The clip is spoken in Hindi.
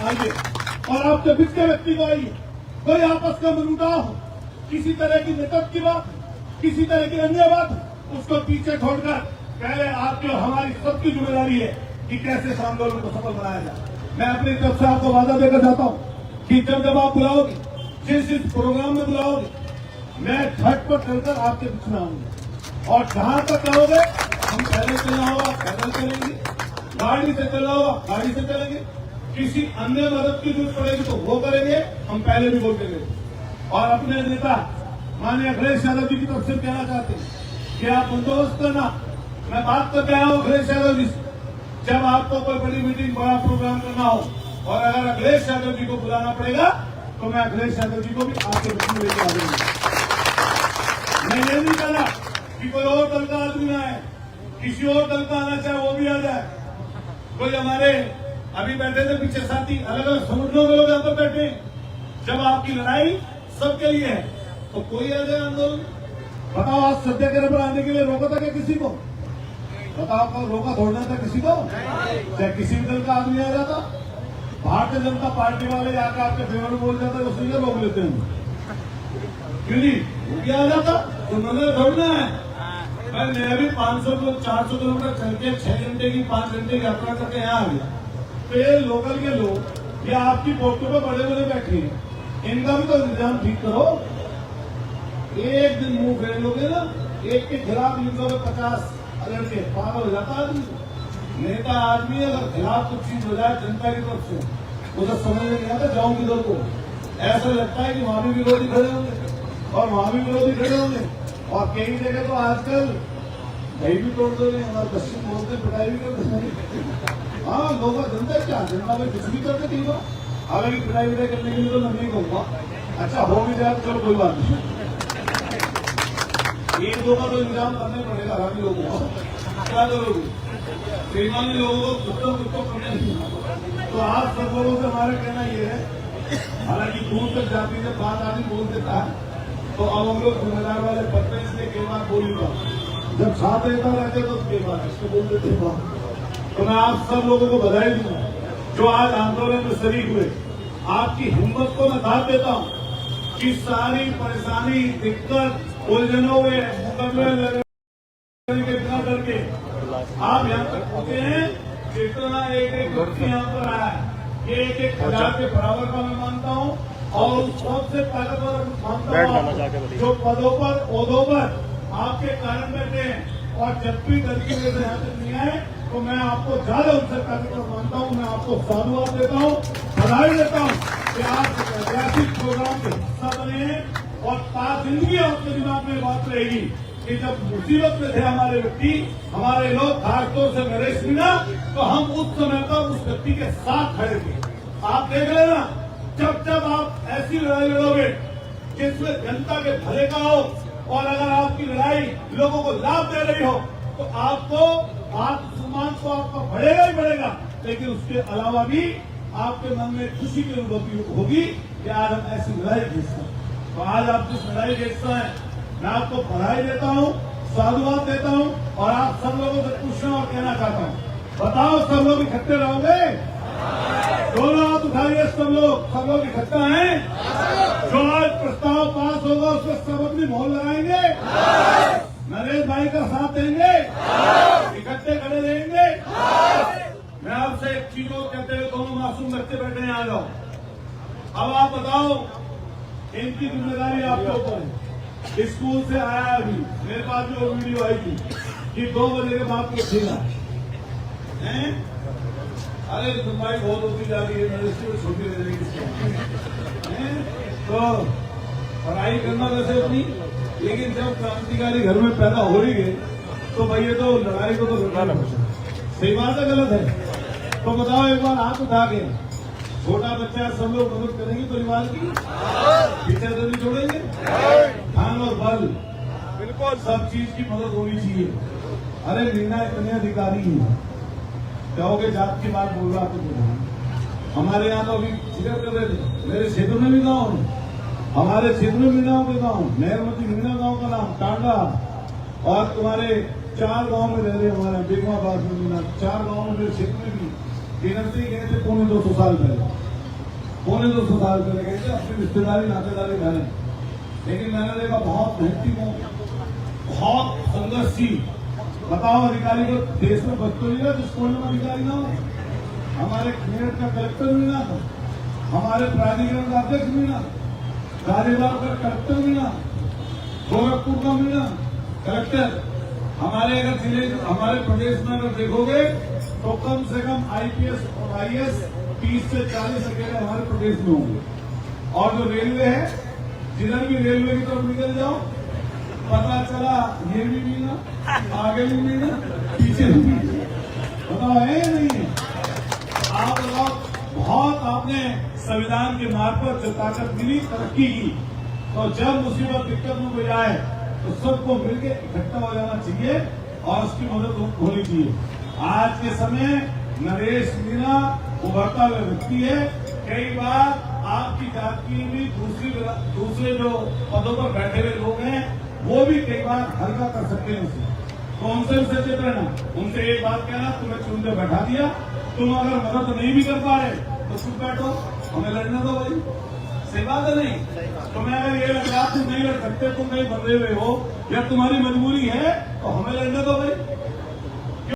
आइए और आपके बीच के व्यक्ति को आइए, कोई आपस का मनमुटाव हो, किसी तरह की नकद की बात, किसी तरह की अन्य बात, उसको पीछे छोड़कर पहले आपकी और हमारी सबकी जिम्मेदारी है कि कैसे इस आंदोलन को सफल बनाया जाए। मैं अपनी तरफ से आपको वादा देकर चाहता हूं कि जब आप बुलाओगे, जिस प्रोग्राम में बुलाओगे, मैं झटपट चलकर आपके बीच में आऊंगा। और जहां तक कहोगे हम पहले चलना होगा पैदल चलेंगे, गाड़ी से चलना होगा गाड़ी से चलेंगे, किसी अन्य मदद की जरूरत पड़ेगी तो वो करेंगे, हम पहले भी बोल देंगे। और अपने नेता माननीय अखिलेश यादव जी की तरफ से कहना चाहते हैं कि आप बंदोबस्त करना। मैं बात करके आया हूं अखिलेश यादव जी से, जब आपको कोई बड़ी मीटिंग, बड़ा प्रोग्राम करना हो और अगर अखिलेश यादव जी को बुलाना पड़ेगा तो मैं अखिलेश यादव जी को भी आपके बीच में लेकर आ जाऊंगा। मैं ये नहीं कह रहा कि कोई और दल का आदमी ना आए, किसी और दल का आना चाहे वो भी आ जाए। कोई हमारे अभी बैठे थे पीछे साथी, अलग अलग संगठनों के लोग यहाँ पर बैठे। जब आपकी लड़ाई सबके लिए है तो कोई आ जाए आंदोलन। बताओ, आज सत्याग्रह पर आने के लिए रोका था क्या किसी को? बताओ, आपको रोका थोड़ना था किसी को? चाहे किसी भी दल का आदमी आ जाता, भारतीय जनता पार्टी वाले आकर आपके फेवर में बोल जाता है, उससे रोक लेते हैं। क्यों नहीं? वो क्या आ जाता तो उन्होंने दौड़ना है। मैं भी 500 400 किलोमीटर चल के 6 घंटे की 5 घंटे की यात्रा करके यहाँ आ गया। तो ये लोकल के लोग या आपकी पोस्टों पर बड़े बड़े बैठे हैं, इनका भी तो इंतजाम ठीक करो। एक दिन मुंह फेर लोगे ना, एक के खिलाफ लिखोगे तो 50 अलग के पागल हो जाता आदमी। नेता आदमी अगर खिलाफ कुछ चीज हो जाए जनता की तरफ से, उधर समझ में नहीं आता जाऊं किधर को। ऐसा लगता है कि वहां भी विरोधी खड़े होंगे और वहां भी विरोधी खड़े होंगे। और कई जगह तो आजकल दही भी तोड़ दे रहे हैं, हमारे पश्चिम बोलते पिटाई भी कर रहे हैं। हाँ, लोग जनता क्या जनता में कुछ भी करते कई बार। हालांकि पिटाई विटाई करने के लिए तो मैं नहीं कहूँगा, अच्छा हो भी जाए चलो कोई बात नहीं, एक दो का तो इंतजाम करना ही पड़ेगा। हरामी लोगों को क्या करोगे? बेईमानी लोगों को कुछ तो करना। तो आप सब लोगों से हमारा कहना ये है, हालांकि दूर तक जाती है बात आदमी बोल देता है, तो अब हम लोग जिम्मेदार वाले पत्ते इसलिए कई बार बोलूंगा, जब साथ रहता रहते तो कई बार इसको बोल देते बात। तो मैं आप सब लोगों को बधाई दूंगा जो आज आंदोलन में शरीक हुए। आपकी हिम्मत को मैं दाद देता हूँ कि सारी परेशानी, दिक्कत, उलझनों में मुकदमे लड़ने के बिना करके आप यहाँ तक पहुंचे हैं। जितना एक व्यक्ति यहाँ पर आया है, ये एक हजार के बराबर का मैं मानता हूँ और सबसे ताकतवर मानता हूँ जो पदों पर, ओहदों पर आपके कारण बैठे हैं। और जब भी गलती में यहाँ तक नहीं आए तो मैं आपको ज्यादा उनसे ताकतवर मानता हूँ। मैं आपको साधुवाद देता हूँ, बधाई देता हूँ कि आप ऐतिहासिक प्रोग्राम के हिस्सा बने हैं। और जिंदगी आपके दिमाग में बात रहेगी कि जब मुसीबत में थे हमारे व्यक्ति, हमारे लोग, खासतौर से नरेश मीणा, तो हम उस समय पर उस व्यक्ति के साथ खड़े थे। आप देख लेना, जब जब आप ऐसी लड़ाई लड़ोगे जिसमें जनता के भले का हो और अगर आपकी लड़ाई लोगों को लाभ दे रही हो तो आपको आत्मसम्मान तो आपका बढ़ेगा ही बढ़ेगा, लेकिन उसके अलावा भी आपके मन में खुशी की अनुभूति होगी कि आज हम ऐसी लड़ाई जीतते हैं। तो आज आप जिस लड़ाई जीतते हैं, मैं आपको बधाई देता हूँ, साधुवाद देता हूँ और आप सब लोगों से पूछना और कहना चाहता हूँ, बताओ सब लोग इकट्ठे रहोगे? दोनों हाथ उठाइए, सब लोग इकट्ठा हैं? जो आज प्रस्ताव पास होगा उसमें सब अपनी मोहर लगाएंगे, नरेश भाई का साथ देंगे, इकट्ठे खड़े रहेंगे। मैं आपसे एक चीज को कहते हुए, दोनों मासूम बच्चे बैठे हैं, आ जाओ। अब आप बताओ, इनकी जिम्मेदारी आपके ऊपर है। स्कूल से आया अभी, मेरे पास भी वो वीडियो आई थी कि 2 बजे के बाद को खेला है। अरे लंबाई बहुत होती जा रही है, नरेश को छोटी दे रही है। तो पढ़ाई करना वैसे अपनी, लेकिन जब क्रांतिकारी घर में पैदा हो ही गए तो भाई ये तो लड़ाई को तो रुकाना पड़ता। सही बात है, गलत है? तो बताओ एक बार हाथ उठा के, छोटा बच्चा सब लोग मदद करेंगे परिवार की, पीछे तो नहीं छोड़ेंगे। धन और बल, बिल्कुल सब चीज की मदद होनी चाहिए। अरे मीणा इतने अधिकारी हैं, कहोगे जात की बात बोल रहा तो हमारे यहाँ तो अभी जिक्र कर रहे थे, मेरे क्षेत्र में भी गाँव है, हमारे क्षेत्र में मीणा के गाँव, मेहरमती मीणा गाँव का नाम टांडा, और तुम्हारे 4 गाँव में रह रहे हमारे बेगमाबाद में मीणा, 4 गाँव में मेरे क्षेत्र में भी गिनती गए थे 250 साल पहले। 250 साल चले गए थे, अपनी रिश्तेदारी नातेदारी मैंने, लेकिन मैंने देखा बहुत मेहनती हो, बहुत संघर्षशील। बताओ अधिकारी को देश में बच तो नहीं रहा जिस कोने में अधिकारी ना हो। हमारे मेरठ का कलेक्टर मिला, हमारे प्राधिकरण का अध्यक्ष मिला, गाजीपुर का कलेक्टर मिला, गोरखपुर का मिला कलेक्टर। हमारे अगर जिले हमारे प्रदेश में अगर देखोगे तो कम से कम आईपीएस और आईएएस 30 से 40 अकेले हमारे प्रदेश में होंगे। और जो रेलवे है, जिधर भी रेलवे की तरफ निकल जाओ, पता चला ये भी मिला, आगे भी मिला, पीछे भी मिला। बताओ है या नहीं है? आप बताओ, बहुत आपने संविधान के मार्ग पर जो ताकत मिली, तरक्की की, तो जब मुसीबत दिक्कत में कोई आए तो सबको मिलकर इकट्ठा हो जाना चाहिए और उसकी मदद होनी चाहिए। आज के समय नरेश मीणा उभरता हुआ व्यक्ति है। कई बार आपकी जाति भी दूसरे जो पदों पर बैठे हुए लोग हैं, वो भी कई बार हल्का कर सकते हैं उसे, तो उनसे भी सचेत रहना। उनसे एक बात कहना, तुम्हें चुन के बैठा दिया, तुम अगर मदद नहीं भी कर पा रहे तो चुप बैठो, हमें लड़ने दो भाई, सही बात है नहीं? तुम्हें अगर ये लग रहा तुम नहीं लड़ सकते, तुम कहीं बंधे हुए हो या तुम्हारी मजबूरी है, तो हमें लड़ने दो भाई।